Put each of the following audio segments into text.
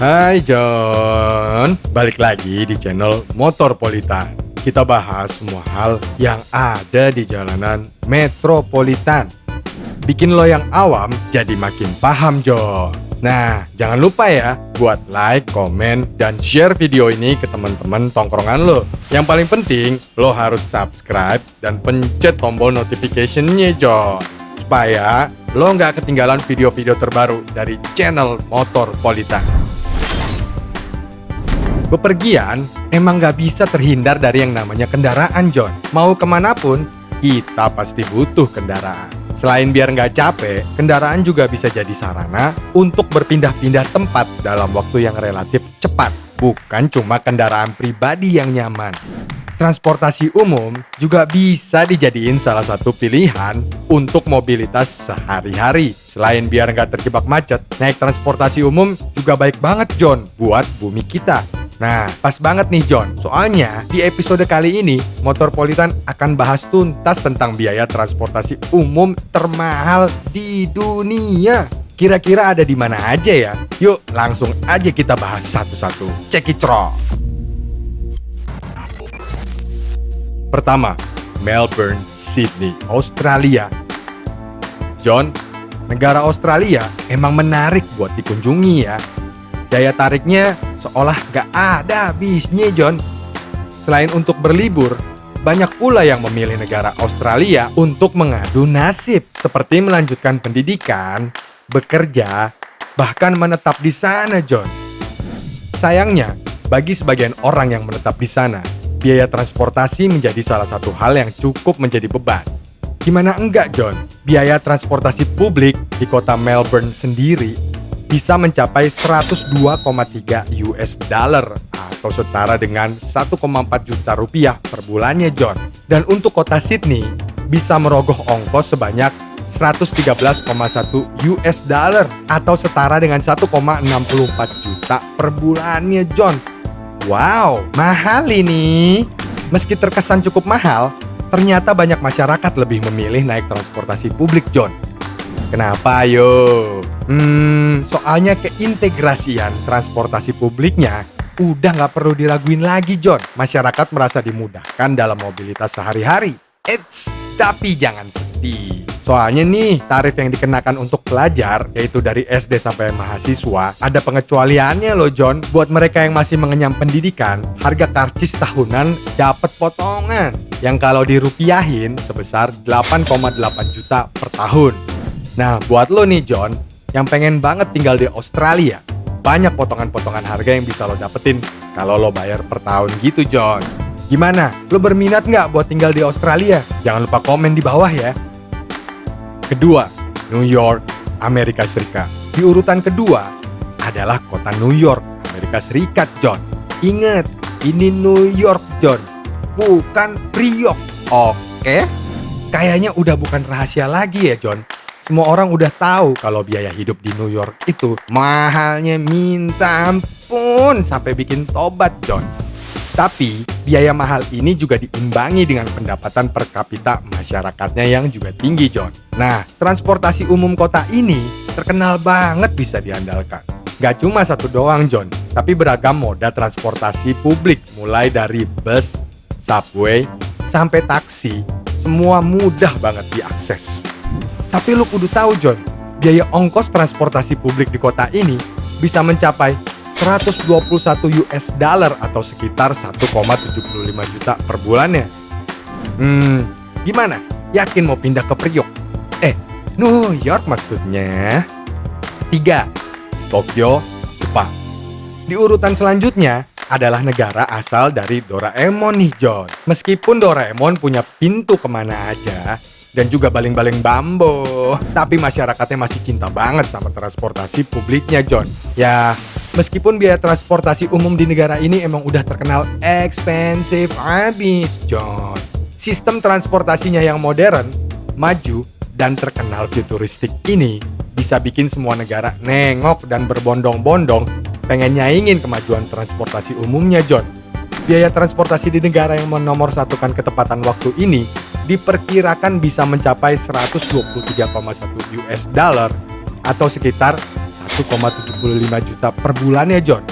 Hai John, balik lagi di channel Motorpolitan. Kita bahas semua hal yang ada di jalanan metropolitan. Bikin lo yang awam jadi makin paham, John. Nah, jangan lupa ya buat like, komen, dan share video ini ke teman-teman tongkrongan lo. Yang paling penting, lo harus subscribe dan pencet tombol notification-nya, John. Supaya lo nggak ketinggalan video-video terbaru dari channel Motorpolitan. Bepergian emang nggak bisa terhindar dari yang namanya kendaraan, John. Mau kemanapun, kita pasti butuh kendaraan. Selain biar nggak capek, kendaraan juga bisa jadi sarana untuk berpindah-pindah tempat dalam waktu yang relatif cepat. Bukan cuma kendaraan pribadi yang nyaman. Transportasi umum juga bisa dijadiin salah satu pilihan untuk mobilitas sehari-hari. Selain biar nggak terjebak macet, naik transportasi umum juga baik banget, John, buat bumi kita. Nah, pas banget nih John, soalnya di episode kali ini Motorpolitan akan bahas tuntas tentang biaya transportasi umum termahal di dunia. Kira-kira ada di mana aja ya? Yuk langsung aja kita bahas satu-satu. Check it out. Pertama, Melbourne, Sydney, Australia. John, negara Australia emang menarik buat dikunjungi ya. Daya tariknya seolah gak ada habisnya, John. Selain untuk berlibur, banyak pula yang memilih negara Australia untuk mengadu nasib, seperti melanjutkan pendidikan, bekerja, bahkan menetap di sana, John. Sayangnya, bagi sebagian orang yang menetap di sana, biaya transportasi menjadi salah satu hal yang cukup menjadi beban. Gimana enggak, John? Biaya transportasi publik di kota Melbourne sendiri bisa mencapai 102,3 US dollar atau setara dengan 1,4 juta rupiah per bulannya, John. Dan untuk kota Sydney bisa merogoh ongkos sebanyak 113,1 US dollar atau setara dengan 1,64 juta per bulannya, John. Wow, mahal ini. Meski terkesan cukup mahal, ternyata banyak masyarakat lebih memilih naik transportasi publik, John. Kenapa yo? Soalnya keintegrasian transportasi publiknya udah nggak perlu diraguin lagi, John. Masyarakat merasa dimudahkan dalam mobilitas sehari-hari. Tapi jangan sedih. Soalnya nih, tarif yang dikenakan untuk pelajar, yaitu dari SD sampai mahasiswa, ada pengecualiannya loh, John. Buat mereka yang masih mengenyam pendidikan, harga karcis tahunan dapat potongan yang kalau dirupiahin sebesar 8,8 juta per tahun. Nah, buat lo nih, John, yang pengen banget tinggal di Australia, banyak potongan-potongan harga yang bisa lo dapetin kalau lo bayar per tahun gitu, John. Gimana? Lo berminat nggak buat tinggal di Australia? Jangan lupa komen di bawah ya. Kedua, New York, Amerika Serikat. Di urutan kedua adalah kota New York, Amerika Serikat, John. Ingat, ini New York, John, bukan Priok. Oke? Kayaknya udah bukan rahasia lagi ya, John. Semua orang udah tahu kalau biaya hidup di New York itu mahalnya minta ampun sampai bikin tobat, John. Tapi biaya mahal ini juga diimbangi dengan pendapatan per kapita masyarakatnya yang juga tinggi, John. Nah, transportasi umum kota ini terkenal banget bisa diandalkan. Gak cuma satu doang, John, tapi beragam moda transportasi publik mulai dari bus, subway, sampai taksi. Semua mudah banget diakses. Tapi lu kudu tahu, John, biaya ongkos transportasi publik di kota ini bisa mencapai 121 US dollar atau sekitar 1,75 juta per bulannya. Gimana? Yakin mau pindah ke Priok? New York maksudnya. Ketiga, Tokyo, Jepang. Di urutan selanjutnya adalah negara asal dari Doraemon nih, John. Meskipun Doraemon punya pintu kemana aja dan juga baling-baling bambu, tapi masyarakatnya masih cinta banget sama transportasi publiknya, John. Ya, meskipun biaya transportasi umum di negara ini emang udah terkenal expensive abis, John. Sistem transportasinya yang modern, maju, dan terkenal futuristik ini bisa bikin semua negara nengok dan berbondong-bondong pengen nyaingin kemajuan transportasi umumnya, John. Biaya transportasi di negara yang menomorsatukan ketepatan waktu ini diperkirakan bisa mencapai 123,1 US dollar atau sekitar 1,75 juta per bulan ya, John?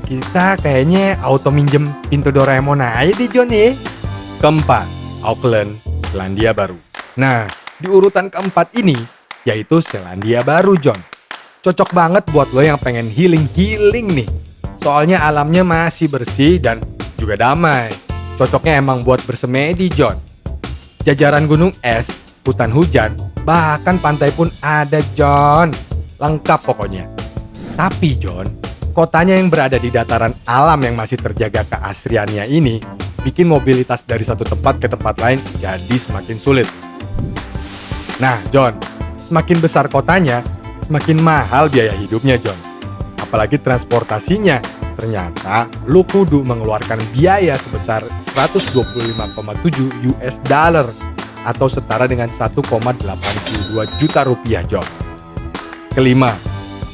Kita kayaknya auto minjem pintu Doraemon aja deh, John ya. Keempat, Auckland, Selandia Baru. Nah, di urutan keempat ini, yaitu Selandia Baru, John. Cocok banget buat lo yang pengen healing nih. Soalnya alamnya masih bersih dan juga damai. Cocoknya emang buat bersemedi, John. Jajaran gunung es, hutan hujan, bahkan pantai pun ada, John. Lengkap pokoknya. Tapi, John, kotanya yang berada di dataran alam yang masih terjaga keasriannya ini bikin mobilitas dari satu tempat ke tempat lain jadi semakin sulit. Nah, John, semakin besar kotanya, semakin mahal biaya hidupnya, John. Apalagi transportasinya. Ternyata lu kudu mengeluarkan biaya sebesar 125,7 US dollar atau setara dengan 1,82 juta rupiah, John. Kelima,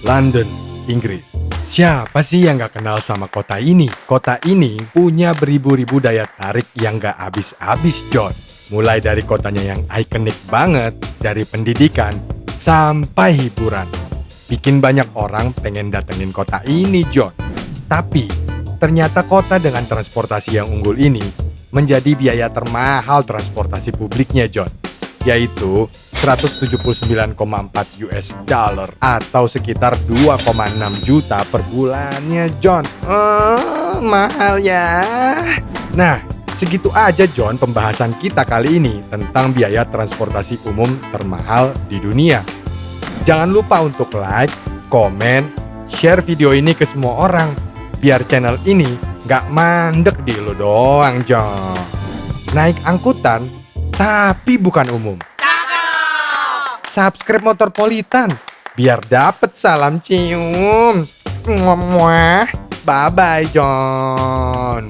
London, Inggris. Siapa sih yang gak kenal sama kota ini? Kota ini punya beribu-ribu daya tarik yang gak habis-habis, John. Mulai dari kotanya yang ikonik banget, dari pendidikan sampai hiburan. Bikin banyak orang pengen datengin kota ini, John. Tapi, ternyata kota dengan transportasi yang unggul ini menjadi biaya termahal transportasi publiknya, John. Yaitu 179,4 US dollar atau sekitar 2,6 juta per bulannya, John. Mahal ya. Nah, segitu aja, John, pembahasan kita kali ini tentang biaya transportasi umum termahal di dunia. Jangan lupa untuk like, komen, share video ini ke semua orang. Biar channel ini gak mandek di lo doang, John. Naik angkutan, tapi bukan umum. Subscribe Motorpolitan, biar dapet salam cium. Bye-bye, John.